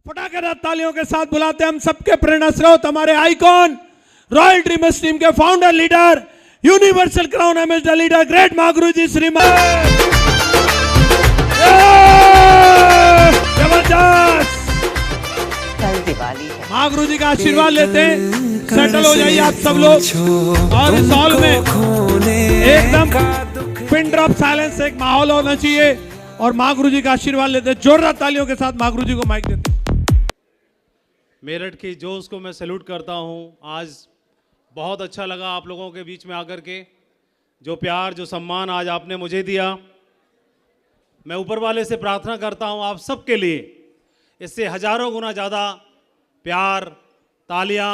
फटाकेदार तालियों के साथ बुलाते हैं हम सबके प्रेरणा स्रोत, हमारे आइकॉन, रॉयल ड्रीमर्स टीम के founder leader, universal crown ambassador leader, great Mahaguru ji श्रीमान। जबरदस्त दिवाली है। महागुरु जी का आशीर्वाद लेते हैं। सेटल हो जाइए आप सब लोग और इस हॉल में एकदम पिन ड्रॉप साइलेंस एक माहौल होना चाहिए और महागुरु जी का आशीर्वाद लेते हैं। जोरदार तालियों के साथ महागुरु जी को माइक देते हैं। मेरठ की जोश को मैं सैल्यूट करता हूं। आज बहुत अच्छा लगा आप लोगों के बीच में आकर के, जो प्यार जो सम्मान आज आपने मुझे दिया। मैं ऊपर वाले से प्रार्थना करता हूं आप सबके लिए इससे हजारों गुना ज़्यादा प्यार, तालियां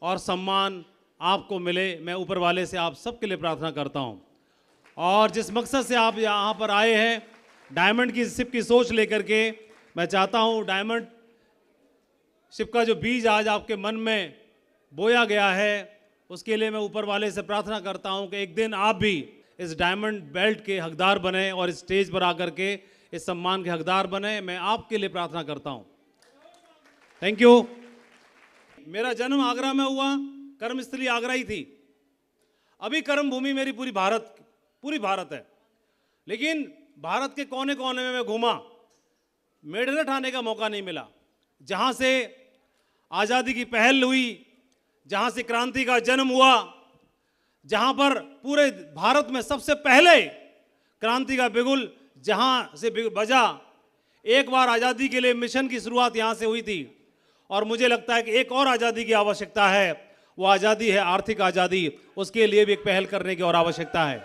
और सम्मान आपको मिले। मैं ऊपर वाले से आप सबके लिए प्रार्थना करता हूं। और जिस मकसद से आप यहाँ पर आए हैं, डायमंड की शिप की सोच लेकर के, मैं चाहता हूं डायमंड शिप का जो बीज आज आपके मन में बोया गया है, उसके लिए मैं ऊपर वाले से प्रार्थना करता हूं कि एक दिन आप भी इस डायमंड बेल्ट के हकदार बने और इस स्टेज पर आकर के इस सम्मान के हकदार बने। मैं आपके लिए प्रार्थना करता हूं। Thank you. मेरा जन्म आगरा में हुआ, कर्मस्थली आगरा ही थी। अभी कर्म भूमि मेरी पूरी भारत है, लेकिन भारत के कोने कोने में मैं घूमा, मेडल आने का मौका नहीं मिला। जहां से आज़ादी की पहल हुई, जहां से क्रांति का जन्म हुआ, जहां पर पूरे भारत में सबसे पहले क्रांति का बिगुल जहां से बजा, एक बार आज़ादी के लिए मिशन की शुरुआत यहां से हुई थी। और मुझे लगता है कि एक और आज़ादी की आवश्यकता है, वो आज़ादी है आर्थिक आज़ादी। उसके लिए भी एक पहल करने की और आवश्यकता है।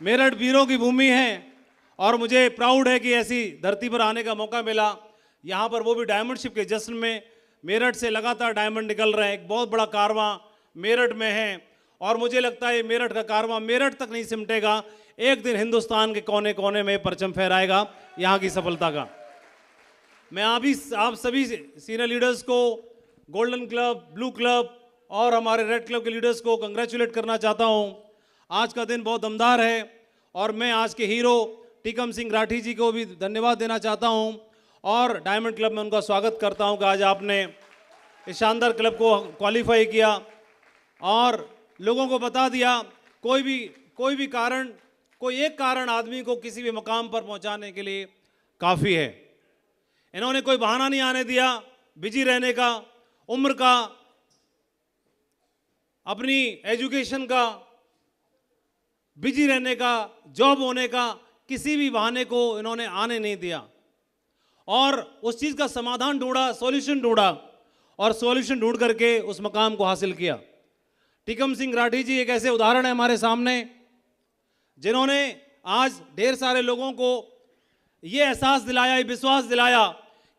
मेरठ वीरों की भूमि है और मुझे प्राउड है कि ऐसी धरती पर आने का मौका मिला। यहाँ पर वो भी डायमंड शिप के जश्न में। मेरठ से लगातार डायमंड निकल रहे हैं, एक बहुत बड़ा कारवां मेरठ में है और मुझे लगता है मेरठ का कारवां मेरठ तक नहीं सिमटेगा, एक दिन हिंदुस्तान के कोने कोने में परचम फहराएगा यहाँ की सफलता का। मैं आप सभी सीनियर लीडर्स को, गोल्डन क्लब, ब्लू क्लब और हमारे रेड क्लब के लीडर्स को कंग्रेचुलेट करना चाहता हूँ। आज का दिन बहुत दमदार है और मैं आज के हीरो टीकम सिंह राठी जी को भी धन्यवाद देना चाहता हूं और डायमंड क्लब में उनका स्वागत करता हूं कि आज आपने इस शानदार क्लब को क्वालिफाई किया और लोगों को बता दिया। कोई भी कारण, कोई एक कारण आदमी को किसी भी मकाम पर पहुंचाने के लिए काफ़ी है। इन्होंने कोई बहाना नहीं आने दिया, बिजी रहने का, उम्र का, अपनी एजुकेशन का, बिजी रहने का, जॉब होने का, किसी भी बहाने को इन्होंने आने नहीं दिया और उस चीज़ का समाधान ढूंढा, सॉल्यूशन ढूंढा और सॉल्यूशन ढूंढ करके उस मकाम को हासिल किया। टीकम सिंह राठी जी एक ऐसे उदाहरण है हमारे सामने, जिन्होंने आज ढेर सारे लोगों को ये एहसास दिलाया, ये विश्वास दिलाया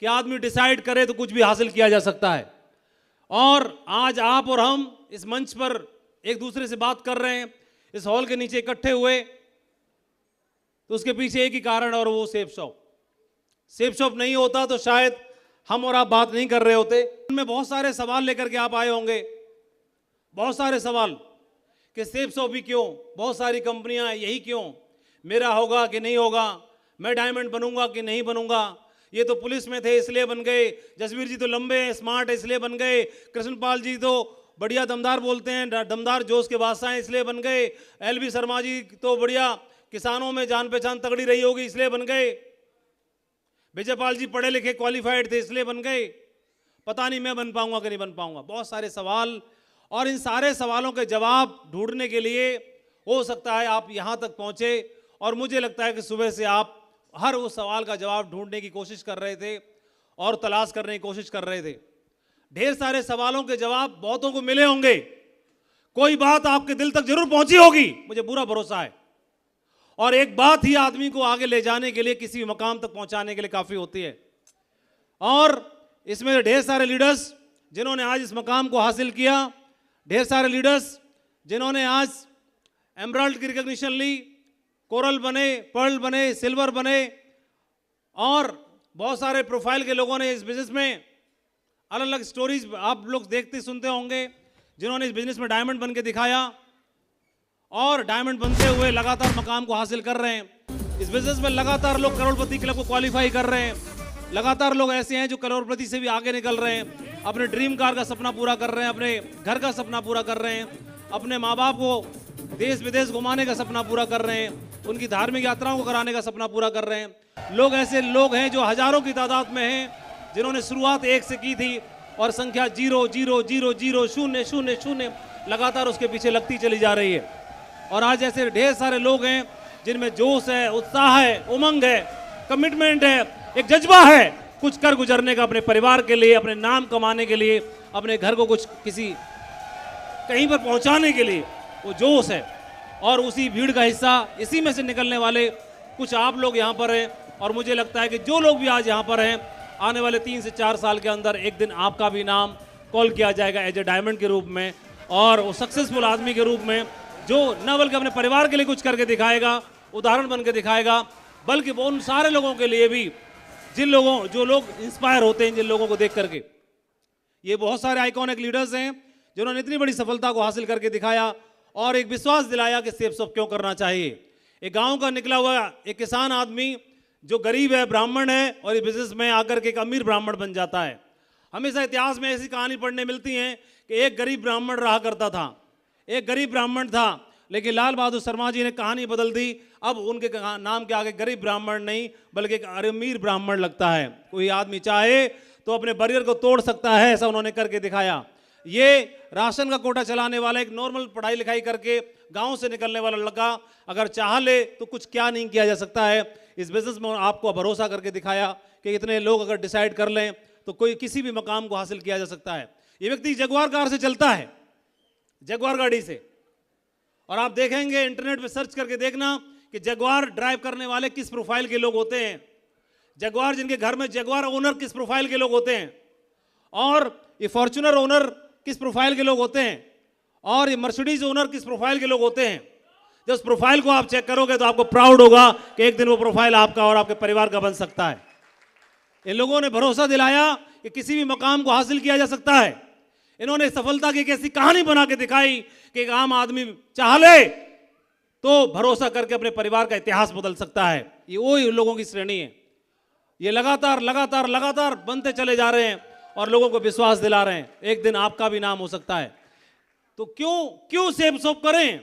कि आदमी डिसाइड करे तो कुछ भी हासिल किया जा सकता है। और आज आप और हम इस मंच पर एक दूसरे से बात कर रहे हैं, इस हॉल के नीचे इकट्ठे हुए, तो उसके पीछे एक ही कारण और वो सेफ शॉप। सेफ शॉप नहीं होता तो शायद हम और आप बात नहीं कर रहे होते। उनमें बहुत सारे सवाल लेकर के आप आए होंगे, बहुत सारे सवाल कि सेफ शॉप ही क्यों, बहुत सारी कंपनियां यही क्यों, मेरा होगा कि नहीं होगा, मैं डायमंड बनूंगा कि नहीं बनूंगा, ये तो पुलिस में थे इसलिए बन गए, जसवीर जी तो लंबे हैं, स्मार्ट है इसलिए बन गए, कृष्णपाल जी तो बढ़िया दमदार बोलते हैं, दमदार जोश के बादशाह हैं इसलिए बन गए, एलबी शर्मा जी तो बढ़िया किसानों में जान पहचान तगड़ी रही होगी इसलिए बन गए, विजयपाल जी पढ़े लिखे क्वालिफाइड थे इसलिए बन गए, पता नहीं मैं बन पाऊंगा कि नहीं बन पाऊंगा। बहुत सारे सवाल और इन सारे सवालों के जवाब ढूंढने के लिए हो सकता है आप यहाँ तक पहुँचे और मुझे लगता है कि सुबह से आप हर उस सवाल का जवाब ढूंढने की कोशिश कर रहे थे और तलाश करने की कोशिश कर रहे थे। ढेर सारे सवालों के जवाब बहुतों को मिले होंगे, कोई बात आपके दिल तक जरूर पहुंची होगी, मुझे पूरा भरोसा है। और एक बात ही आदमी को आगे ले जाने के लिए, किसी भी मकाम तक पहुंचाने के लिए काफ़ी होती है। और इसमें ढेर सारे लीडर्स जिन्होंने आज इस मकाम को हासिल किया, ढेर सारे लीडर्स जिन्होंने आज एमराल्ड की रिकॉग्निशन ली, कोरल बने, पर्ल बने, सिल्वर बने और बहुत सारे प्रोफाइल के लोगों ने इस बिजनेस में अलग अलग स्टोरीज आप लोग देखते सुनते होंगे, जिन्होंने इस बिजनेस में डायमंड बन के दिखाया और डायमंड बनते हुए लगातार मकाम को हासिल कर रहे हैं। इस बिजनेस में लगातार लोग करोड़पति क्लब को क्वालिफाई कर रहे हैं, लगातार लोग ऐसे हैं जो करोड़पति से भी आगे निकल रहे हैं, अपने ड्रीम कार का सपना पूरा कर रहे हैं, अपने घर का सपना पूरा कर रहे हैं, अपने माँ बाप को देश विदेश घुमाने का सपना पूरा कर रहे हैं, उनकी धार्मिक यात्राओं को कराने का सपना पूरा कर रहे हैं। लोग ऐसे लोग हैं जो हजारों की तादाद में हैं, जिन्होंने शुरुआत 1 से की थी और संख्या 0 0 0 0 0 0 0 लगातार उसके पीछे लगती चली जा रही है। और आज ऐसे ढेर सारे लोग हैं जिनमें जोश है, उत्साह है, उमंग है, कमिटमेंट है, एक जज्बा है कुछ कर गुजरने का, अपने परिवार के लिए, अपने नाम कमाने के लिए, अपने घर को कुछ किसी कहीं पर पहुंचाने के लिए वो जोश है। और उसी भीड़ का हिस्सा, इसी में से निकलने वाले कुछ आप लोग यहाँ पर हैं। और मुझे लगता है कि जो लोग भी आज यहाँ पर हैं, आने वाले 3 से 4 साल के अंदर एक दिन आपका भी नाम कॉल किया जाएगा एज ए डायमंड के रूप में, और वो सक्सेसफुल आदमी के रूप में, जो न बल्कि अपने परिवार के लिए कुछ करके दिखाएगा, उदाहरण बन के दिखाएगा, बल्कि वो उन सारे लोगों के लिए भी जो लोग इंस्पायर होते हैं जिन लोगों को देख करके। ये बहुत सारे आइकॉनिक लीडर्स हैं जिन्होंने इतनी बड़ी सफलता को हासिल करके दिखाया और एक विश्वास दिलाया कि सेफ सब क्यों करना चाहिए। एक गांव का निकला हुआ एक किसान आदमी जो गरीब है, ब्राह्मण है, और इस बिजनेस में आकर के एक अमीर ब्राह्मण बन जाता है। हमेशा इतिहास में ऐसी कहानी पढ़ने मिलती है कि एक गरीब ब्राह्मण रहा करता था, एक गरीब ब्राह्मण था, लेकिन लाल बहादुर शर्मा जी ने कहानी बदल दी। अब उनके नाम के आगे गरीब ब्राह्मण नहीं बल्कि एक अमीर ब्राह्मण लगता है। कोई आदमी चाहे तो अपने बैरियर को तोड़ सकता है, ऐसा उन्होंने करके दिखाया। ये राशन का कोटा चलाने वाला एक नॉर्मल पढ़ाई लिखाई करके गांव से निकलने वाला लड़का अगर चाह ले तो कुछ क्या नहीं किया जा सकता है। इस बिजनेस में आपको भरोसा करके दिखाया कि इतने लोग अगर डिसाइड कर लें तो कोई किसी भी मकाम को हासिल किया जा सकता है। ये व्यक्ति जगुआर कार से चलता है, जगुआर गाड़ी से, और आप देखेंगे इंटरनेट पे सर्च करके देखना कि जगुआर ड्राइव करने वाले किस प्रोफाइल के लोग होते हैं, जगुआर जिनके घर में जगुआर ओनर किस प्रोफाइल के लोग होते हैं, और ये फॉर्च्यूनर ओनर किस प्रोफाइल के लोग होते हैं, और ये मर्सिडीज ओनर किस प्रोफाइल के लोग होते हैं। जब उस प्रोफाइल को आप चेक करोगे तो आपको प्राउड होगा कि एक दिन वो प्रोफाइल आपका और आपके परिवार का बन सकता है। इन लोगों ने भरोसा दिलाया कि किसी भी मकाम को हासिल किया जा सकता है। इन्होंने सफलता की एक ऐसी कहानी बना के दिखाई कि एक आम आदमी चाह ले तो भरोसा करके अपने परिवार का इतिहास बदल सकता है। ये वही लोगों की श्रेणी है। ये लगातार लगातार लगातार बनते चले जा रहे हैं और लोगों को विश्वास दिला रहे हैं एक दिन आपका भी नाम हो सकता है। तो क्यों सेफ सोप करें?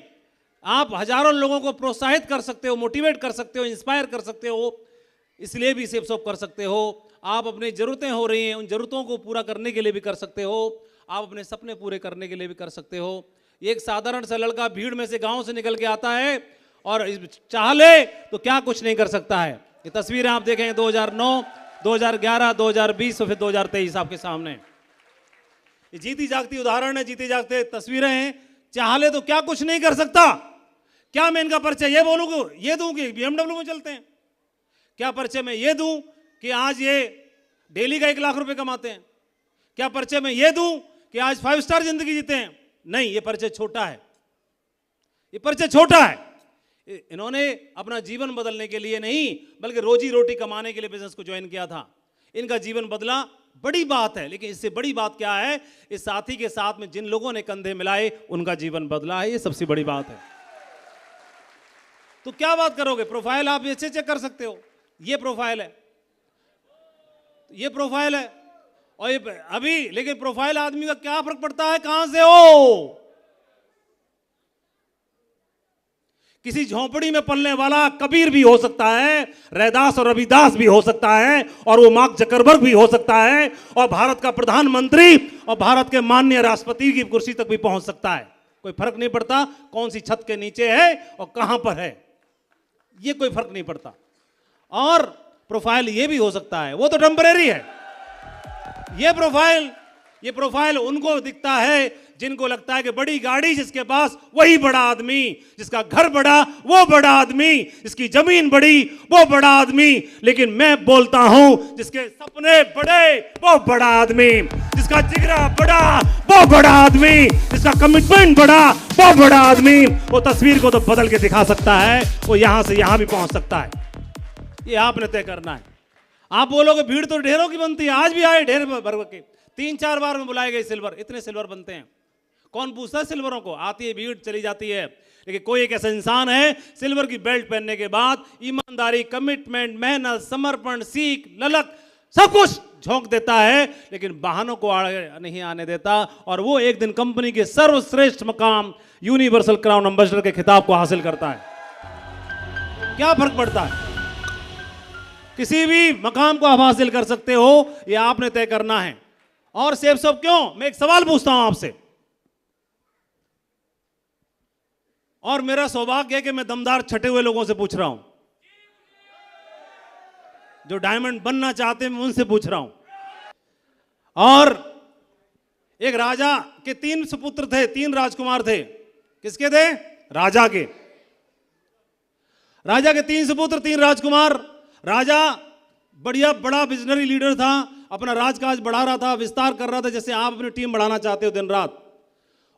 आप हजारों लोगों को प्रोत्साहित कर सकते हो, मोटिवेट कर सकते हो, इंस्पायर कर सकते हो, इसलिए भी सेफ सोप कर सकते हो। आप अपनी जरूरतें हो रही हैं, उन जरूरतों को पूरा करने के लिए भी कर सकते हो। आप अपने सपने पूरे करने के लिए भी कर सकते हो। एक साधारण सा लड़का भीड़ में से गांव से निकल के आता है और चाह ले तो क्या कुछ नहीं कर सकता है। ये तस्वीरें आप देखेंगे 2009, 2011, 2020 और फिर 2023 आपके सामने। ये जीती जागती उदाहरण है, जीते जागते तस्वीरें हैं। चाह ले तो क्या कुछ नहीं कर सकता। क्या मैं इनका परिचय ये बोलूँ, ये दूं कि BMW में चलते हैं? क्या परिचय मैं ये दूं कि आज ये डेली का 1 लाख रुपए कमाते हैं? क्या परिचय मैं ये दूं कि आज 5 स्टार जिंदगी जीते हैं? नहीं, ये परिचय छोटा है, ये परिचय छोटा है। इन्होंने अपना जीवन बदलने के लिए नहीं बल्कि रोजी रोटी कमाने के लिए बिजनेस को ज्वाइन किया था। इनका जीवन बदला, बड़ी बात है। लेकिन इससे बड़ी बात क्या है? इस साथी के साथ में जिन लोगों ने कंधे मिलाए उनका जीवन बदला है। ये सबसे बड़ी बात है। तो क्या बात करोगे? प्रोफाइल आप ऐसे चेक कर सकते हो। ये प्रोफाइल है, ये प्रोफाइल है, और ये अभी, लेकिन प्रोफाइल आदमी का क्या फर्क पड़ता है कहां से हो। किसी झोंपड़ी में पलने वाला कबीर भी हो सकता है, रैदास और रविदास भी हो सकता है, और वो मार्क जकरबर्ग भी हो सकता है, और भारत का प्रधानमंत्री और भारत के माननीय राष्ट्रपति की कुर्सी तक भी पहुंच सकता है। कोई फर्क नहीं पड़ता कौन सी छत के नीचे है और कहां पर है, ये कोई फर्क नहीं पड़ता। और प्रोफाइल ये भी हो सकता है, वो तो टेम्परेरी है। ये प्रोफाइल उनको दिखता है जिनको लगता है कि बड़ी गाड़ी जिसके पास वही बड़ा आदमी, जिसका घर बड़ा वो बड़ा आदमी, जिसकी जमीन बड़ी वो बड़ा आदमी। लेकिन मैं बोलता हूं जिसके सपने बड़े वो बड़ा आदमी, जिसका जिगरा बड़ा वो बड़ा आदमी, जिसका कमिटमेंट बड़ा वो बड़ा आदमी। वो तस्वीर को तो बदल के दिखा सकता है, वो यहां से यहां भी पहुंच सकता है। ये आपने तय करना है। आप बोलोगे भीड़ तो ढेरों की बनती है, आज भी आए ढेर भर के, 3-4 बार में बुलाए गए सिल्वर, इतने सिल्वर बनते हैं। कौन पूछता है सिल्वरों को? आती है भीड़, चली जाती है। लेकिन कोई एक ऐसा इंसान है, सिल्वर की बेल्ट पहनने के बाद ईमानदारी, कमिटमेंट, मेहनत, समर्पण, सीख, ललक, सब कुछ झोंक देता है, लेकिन बहानों को नहीं आने देता, और वो एक दिन कंपनी के सर्वश्रेष्ठ मकाम यूनिवर्सल क्राउन एम्बेसडर के खिताब को हासिल करता है। क्या फर्क पड़ता है? किसी भी मकाम को आप हासिल कर सकते हो, ये आपने तय करना है। और सेब सब क्यों? मैं एक सवाल पूछता हूं आपसे, और मेरा सौभाग्य है कि मैं दमदार छटे हुए लोगों से पूछ रहा हूं, जो डायमंड बनना चाहते हैं, मैं उनसे पूछ रहा हूं। और एक राजा के 3 सुपुत्र थे, 3 राजकुमार थे। किसके थे? राजा के। राजा के 3 सुपुत्र, 3 राजकुमार। राजा बढ़िया बड़ा विजनरी लीडर था, अपना राजकाज बढ़ा रहा था, विस्तार कर रहा था, जैसे आप अपनी टीम बढ़ाना चाहते हो दिन रात।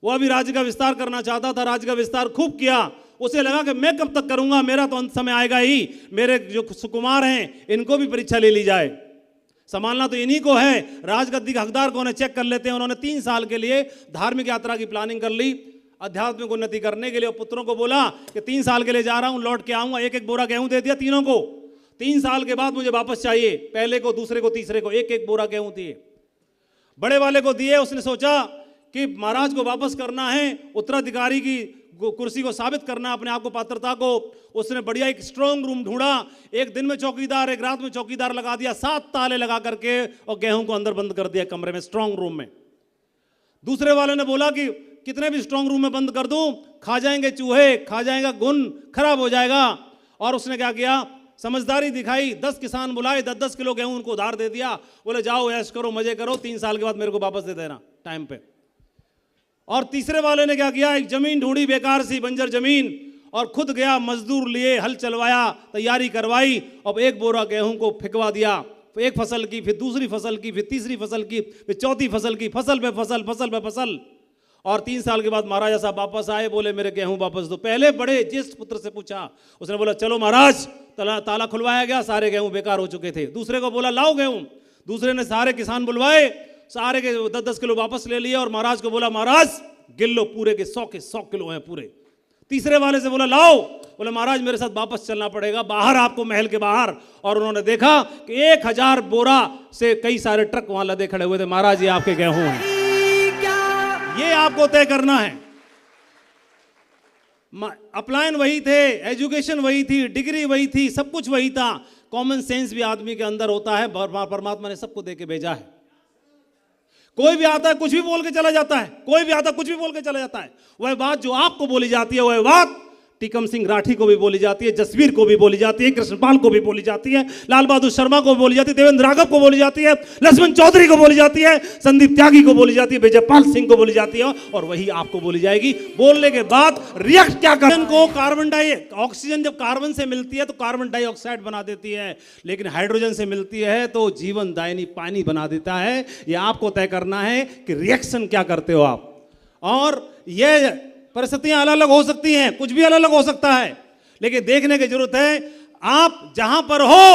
वो अभी राज्य का विस्तार करना चाहता था, राज्य का विस्तार खूब किया। उसे लगा कि मैं कब तक करूंगा, मेरा तो अंत समय आएगा ही, मेरे जो सुकुमार हैं इनको भी परीक्षा ले ली जाए, संभालना तो इन्हीं को है, राजगद्दी का हकदार कौन है चेक कर लेते हैं। उन्होंने 3 साल के लिए धार्मिक यात्रा की प्लानिंग कर ली, आध्यात्मिक उन्नति करने के लिए। पुत्रों को बोला कि 3 साल के लिए जा रहा हूं, लौट के आऊंगा। 1-1 बोरा गेहूं दे दिया तीनों को। 3 साल के बाद मुझे वापस चाहिए, पहले को, दूसरे को, तीसरे को 1-1 बोरा गेहूं दिए। बड़े वाले को दिए। उसने सोचा कि महाराज को वापस करना है, उत्तराधिकारी की कुर्सी को साबित करना, अपने आप को, पात्रता को। उसने बढ़िया एक स्ट्रांग रूम ढूंढा, एक दिन में चौकीदार, एक रात में चौकीदार लगा दिया, 7 ताले लगा करके, और गेहूं को अंदर बंद कर दिया कमरे में, स्ट्रांग रूम में। दूसरे वाले ने बोला कि कितने भी स्ट्रांग रूम में बंद कर दूं, खा जाएंगे चूहे, खा जाएगा गुन, खराब हो जाएगा। और उसने क्या किया? समझदारी दिखाई, 10 किसान बुलाए, 10-10 किलो गेहूं उनको उधार दे दिया। बोले जाओ ऐश करो, मजे करो, 3 साल के बाद मेरे को वापस दे देना टाइम पे। और तीसरे वाले ने क्या किया? एक जमीन ढूंढी, बेकार सी बंजर जमीन, और खुद गया, मजदूर लिए, हल चलवाया, तैयारी करवाई, अब 1 बोरा गेहूं को फेंकवा दिया। एक फसल की, फिर दूसरी फसल की, फिर तीसरी फसल की, फिर चौथी फसल की, फसल पे फसल, फसल पे फसल। और 3 साल के बाद महाराजा साहब वापस आए, बोले मेरे गेहूं वापस दो। पहले बड़े ज्येष्ठ पुत्र से पूछा, उसने बोला चलो महाराज, ताला खुलवाया गया, सारे गेहूं बेकार हो चुके थे। दूसरे को बोला लाओ गेहूं, दूसरे ने सारे किसान बुलवाए, सारे के 10-10 किलो वापस ले लिए, और महाराज को बोला महाराज गिन लो, पूरे के 100 किलो हैं पूरे। तीसरे वाले से बोला लाओ, बोले महाराज मेरे साथ वापस चलना पड़ेगा, बाहर आपको, महल के बाहर। और उन्होंने देखा कि 1000 बोरा से कई सारे ट्रक वहां लदे खड़े हुए थे। महाराज ये आपके गेहूं हैं, ये आपको तय करना है। अपलायन वही थे, एजुकेशन वही थी, डिग्री वही थी, सब कुछ वही था। कॉमन सेंस भी आदमी के अंदर होता है, परमात्मा ने सबको दे के भेजा है। कोई भी आता है कुछ भी बोल के चला जाता है, कोई भी आता है कुछ भी बोल के चला जाता है। वह बात जो आपको बोली जाती है, वह बात टीकम सिंह राठी को भी बोली जाती है, जसवीर को भी बोली जाती है, कृष्णपाल को भी बोली जाती है, लाल बहादुर शर्मा को भी बोली जाती है, देवेंद्र राघव को बोली जाती है, लक्ष्मण चौधरी को बोली जाती है, संदीप त्यागी को बोली जाती है, विजयपाल सिंह को बोली जाती है, और वही आपको बोली जाएगी। बोलने के बाद रिएक्ट क्या करें को? कार्बन ऑक्सीजन जब कार्बन से मिलती है तो कार्बन डाइऑक्साइड बना देती है, लेकिन हाइड्रोजन से मिलती है तो जीवन दायनी पानी बना देता है। यह आपको तय करना है कि रिएक्शन क्या करते हो आप। और यह परिस्थितियां अलग अलग हो सकती हैं, कुछ भी अलग अलग हो सकता है, लेकिन देखने की जरूरत है आप जहां पर हो,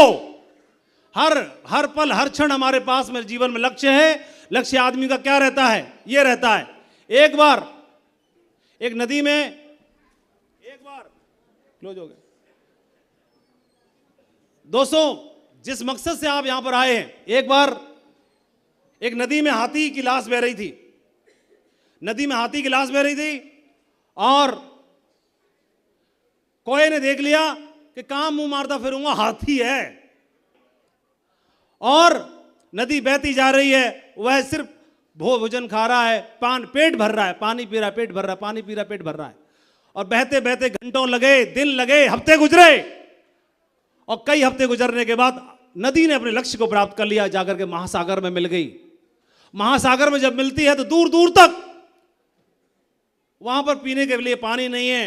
हर पल, हर क्षण हमारे पास में जीवन में लक्ष्य है। लक्ष्य आदमी का क्या रहता है? ये रहता है। एक बार एक नदी में, एक बार क्लोज हो गया दोस्तों, जिस मकसद से आप यहां पर आए हैं, एक बार एक नदी में हाथी की लाश बह रही थी, नदी में हाथी की लाश बह रही थी, और कोई ने देख लिया कि कहां मुंह मारता फिरूंगा, हाथी है, और नदी बहती जा रही है, वह सिर्फ भोजन खा रहा है, पेट भर रहा है, पानी पी रहा है, पेट भर रहा है, पानी पी रहा है, पेट भर रहा है। और बहते बहते घंटों लगे, दिन लगे, हफ्ते गुजरे, और कई हफ्ते गुजरने के बाद नदी ने अपने लक्ष्य को प्राप्त कर लिया, जाकर के महासागर में मिल गई। महासागर में जब मिलती है तो दूर दूर तक वहां पर पीने के लिए पानी नहीं है,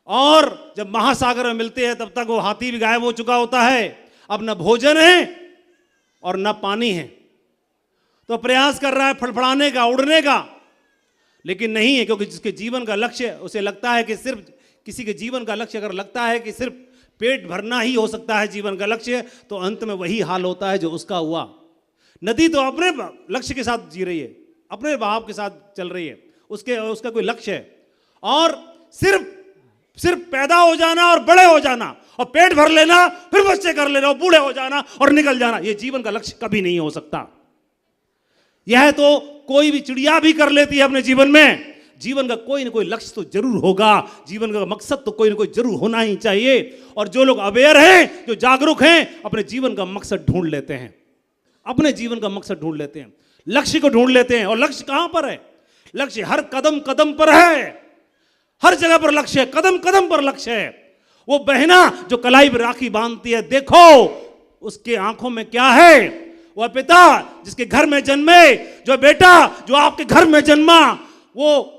और जब महासागर में मिलते हैं तब तक वो हाथी भी गायब हो चुका होता है। अब न भोजन है और न पानी है, तो प्रयास कर रहा है फड़फड़ाने का, उड़ने का, लेकिन नहीं है, क्योंकि जिसके जीवन का लक्ष्य, उसे लगता है कि सिर्फ, किसी के जीवन का लक्ष्य अगर लगता है कि सिर्फ पेट भरना ही हो सकता है जीवन का लक्ष्य, तो अंत में वही हाल होता है जो उसका हुआ। नदी तो अपने लक्ष्य के साथ जी रही है, अपने बहाव के साथ चल रही है, उसका कोई लक्ष्य है। और सिर्फ पैदा हो जाना और बड़े हो जाना और पेट भर लेना, फिर बच्चे कर लेना और बूढ़े हो जाना और निकल जाना, यह जीवन का लक्ष्य कभी नहीं हो सकता। यह तो कोई भी चिड़िया भी कर लेती है अपने जीवन में। जीवन का कोई ना कोई लक्ष्य तो जरूर होगा, जीवन का मकसद तो कोई ना कोई जरूर होना ही चाहिए। और जो लोग अवेयर हैं, जो जागरूक हैं, अपने जीवन का मकसद ढूंढ लेते हैं, अपने जीवन का मकसद ढूंढ लेते हैं, लक्ष्य को ढूंढ लेते हैं। और लक्ष्य कहां पर है? लक्ष्य हर कदम कदम पर है, हर जगह पर लक्ष्य है, कदम कदम पर लक्ष्य है। वो बहना जो कलाई पर राखी बांधती है, देखो उसके आंखों में क्या है। वह पिता जिसके घर में जन्मे, जो बेटा जो आपके घर में जन्मा, वो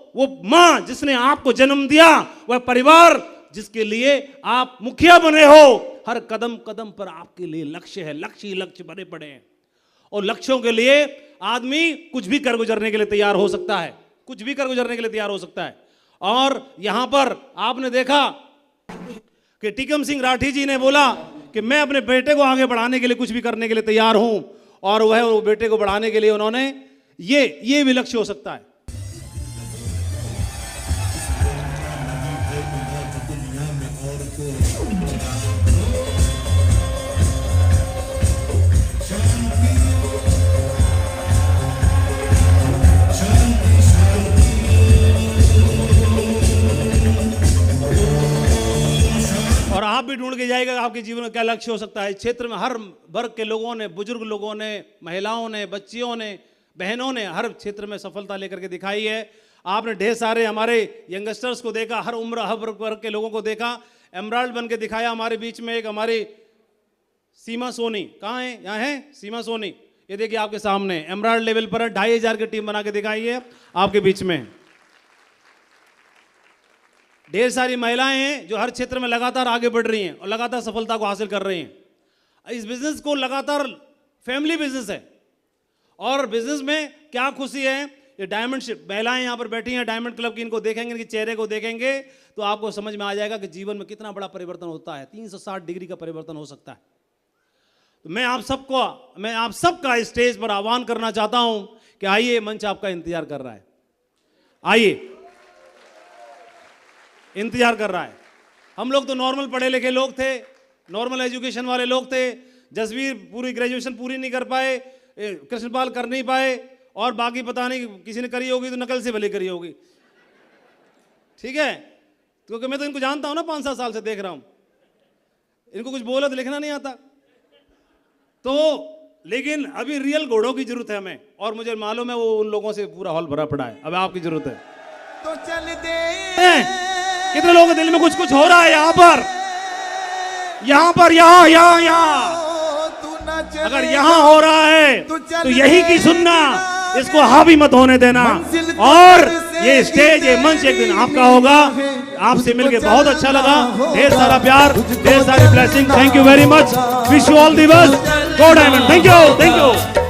मां जिसने आपको जन्म दिया, वह परिवार जिसके लिए आप मुखिया बने हो, हर कदम कदम पर आपके लिए लक्ष्य है, लक्ष्य ही लक्ष्य बने पड़े हैं। और लक्ष्यों के लिए आदमी कुछ भी कर गुजरने के लिए तैयार हो सकता है, कुछ भी कर गुजरने के लिए तैयार हो सकता है। और यहां पर आपने देखा कि टीकम सिंह राठी जी ने बोला कि मैं अपने बेटे को आगे बढ़ाने के लिए कुछ भी करने के लिए तैयार हूं, और वह वो बेटे को बढ़ाने के लिए उन्होंने ये भी लक्ष्य हो सकता है। और आप भी ढूंढ के जाएगा आपके जीवन में क्या लक्ष्य हो सकता है। इस क्षेत्र में हर वर्ग के लोगों ने, बुजुर्ग लोगों ने, महिलाओं ने, बच्चियों ने, बहनों ने हर क्षेत्र में सफलता लेकर के दिखाई है। आपने ढेर सारे हमारे यंगस्टर्स को देखा, हर उम्र हर वर्ग के लोगों को देखा। एमराल्ड बन के दिखाया हमारे बीच में एक हमारी सीमा सोनी, कहाँ है? यहाँ है सीमा सोनी, ये देखिए आपके सामने एमराल्ड लेवल पर 2500 की टीम बना के दिखाई है आपके बीच में। ढेर सारी महिलाएं हैं जो हर क्षेत्र में लगातार आगे बढ़ रही हैं और लगातार सफलता को हासिल कर रही हैं। इस बिजनेस को लगातार फैमिली बिजनेस है, और बिजनेस में क्या खुशी है, ये डायमंड शिप महिलाएं यहाँ पर बैठी हैं डायमंड क्लब की, इनको देखेंगे, इनके चेहरे को देखेंगे तो आपको समझ में आ जाएगा कि जीवन में कितना बड़ा परिवर्तन होता है। 360 डिग्री का परिवर्तन हो सकता है। तो मैं आप सबका स्टेज पर आह्वान करना चाहता हूं कि आइए, मंच आपका इंतजार कर रहा है, आइए, इंतजार कर रहा है। हम लोग तो नॉर्मल पढ़े लिखे लोग थे, नॉर्मल एजुकेशन वाले लोग थे। जसवीर पूरी ग्रेजुएशन पूरी नहीं कर पाए, कृष्णपाल कर नहीं पाए, और बाकी पता नहीं किसी ने करी होगी तो नकल से भले करी होगी, ठीक है। क्योंकि मैं तो इनको जानता हूं ना, 5-7 साल से देख रहा हूं। इनको कुछ बोला तो लिखना नहीं आता, तो लेकिन अभी रियल घोड़ों की जरूरत है हमें, और मुझे मालूम है वो उन लोगों से पूरा हॉल भरा पड़ा है। अब आपकी जरूरत है तो चल दे। कितने लोगों के दिल में कुछ हो रहा है यहाँ पर, यहाँ अगर यहाँ हो रहा है तो यही की सुनना, इसको हावी मत होने देना। और ये स्टेज, ये मंच एक दिन आपका होगा। आपसे मिलके बहुत अच्छा लगा, ढेर सारा प्यार, ढेर सारी blessing. Thank you very much, wish you all the best, go diamond. Thank you.